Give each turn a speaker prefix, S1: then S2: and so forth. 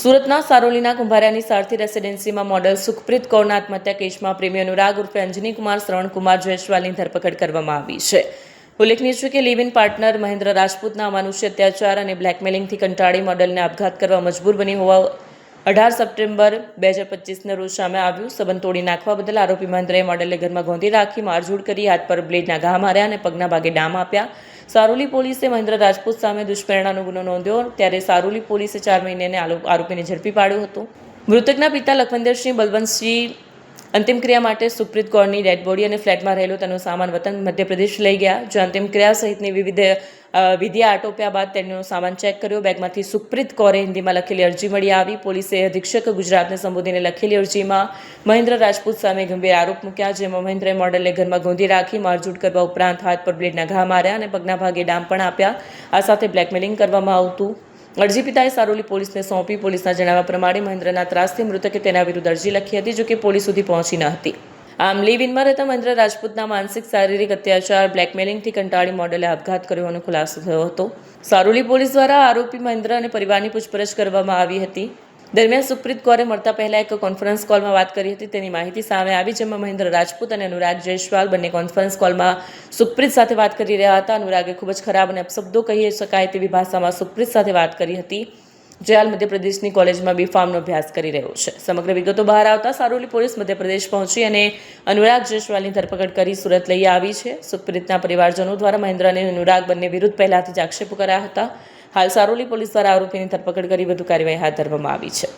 S1: સુરતના સારોલીના કુંભારિયાની સારથી રેસિડેન્સીમાં મોડલ સુખપ્રીત કૌરના આત્મહત્યા કેસમાં પ્રેમી અનુરાગ ઉર્ફે અંજની કુમાર શ્રવણકુમાર જયસ્વાલની ધરપકડ કરવામાં આવી છે. ઉલ્લેખનીય છે કે લિવ ઇન પાર્ટનર મહેન્દ્ર રાજપૂતના અમાનુષ્ય અત્યાચાર અને બ્લેકમેલિંગથી કંટાળી મોડલને આપઘાત કરવા મજબૂર બની હોવા 18 સપ્ટેમ્બર 2025ના રોજ સામે આવ્યું. સંબંધ તોડી નાખવા બદલ આરોપી મહેન્દ્રએ મોડલને ઘરમાં ગોંધી રાખી મારઝૂડ કરી, હાથ પર બ્લેડના ઘા માર્યા અને પગના ભાગે ડામ આપ્યા. સારોલી પોલીસે મહેન્દ્ર રાજપૂત સામે દુષ્પ્રેરણાનો ગુનો નોંધ્યો. ત્યારે સારોલી પોલીસે 4 મહિને આરોપીને ઝડપી પાડ્યો હતો. મૃતકના પિતા લખવિંદરસિંહ બલવંતસિંહ અંતિમ ક્રિયા માટે સુખપ્રીત કૌરની ડેડ બોડી અને ફ્લેટમાં રહેલો તેનો સામાન વતન મધ્યપ્રદેશ લઈ ગયા. જો અંતિમ ક્રિયા સહિતની વિધિ આટોપ્યા બાદ તેનો સામાન ચેક કર્યો. બેગમાંથી સુખપ્રીત કૌરે હિન્દીમાં લખેલી અરજી મળી આવી. પોલીસે અધિક્ષક ગુજરાતને સંબોધીને લખેલી અરજીમાં મહેન્દ્ર રાજપૂત સામે ગંભીર આરોપ મૂક્યા, જેમાં મહેન્દ્રએ મોડલને ઘરમાં ગોંધી રાખી મારઝૂડ કરવા ઉપરાંત હાથ પર બ્લેડના ઘા માર્યા અને પગના ભાગે ડામ પણ આપ્યા. આ સાથે બ્લેકમેલિંગ કરવામાં આવતું. અરજી પિતાએ સારોલી પોલીસને સોંપી. પોલીસના જણાવ્યા પ્રમાણે મહેન્દ્રના ત્રાસથી મૃતકે તેના વિરુદ્ધ અરજી લખી હતી, જોકે પોલીસ સુધી પહોંચી ન હતી. આમ લિવ ઇનમાં રહેતા મહેન્દ્ર રાજપૂતના માનસિક શારીરિક અત્યાચાર બ્લેકમેલિંગથી કંટાળી મોડલે આપઘાત કર્યો હોવાનો ખુલાસો થયો હતો. સારોલી પોલીસ દ્વારા આરોપી મહેન્દ્ર અને પરિવારની પૂછપરછ કરવામાં આવી હતી. દરમિયાન સુખપ્રીત કૌરે મળતા પહેલા એક કોન્ફરન્સ કોલમાં વાત કરી હતી. તેની માહિતી સામે આવી, જેમાં મહેન્દ્ર રાજપૂત અને અનુરાગ જયસ્વાલ બંને કોન્ફરન્સ કોલમાં સુખપ્રીત સાથે વાત કરી રહ્યા હતા. અનુરાગે ખૂબ જ ખરાબ અને અપશબ્દો કહી શકાય તેવી ભાષામાં સુખપ્રીત સાથે વાત કરી હતી, જે હાલ મધ્યપ્રદેશની કોલેજમાં B.Pharm નો અભ્યાસ કરી રહ્યો છે. સમગ્ર વિગતો બહાર આવતા સારોલી પોલીસ મધ્યપ્રદેશ પહોંચી અને અનુરાગ જયસ્વાલની ધરપકડ કરી સુરત લઈ આવી છે. સુખપ્રીતના પરિવારજનો દ્વારા મહેન્દ્ર અને અનુરાગ બંને વિરુદ્ધ પહેલાથી જ આક્ષેપો કરાયા હતા. હાલ સારોલી પોલીસ દ્વારા આરોપીની ધરપકડ કરી વધુ કાર્યવાહી હાથ ધરવામાં આવી છે.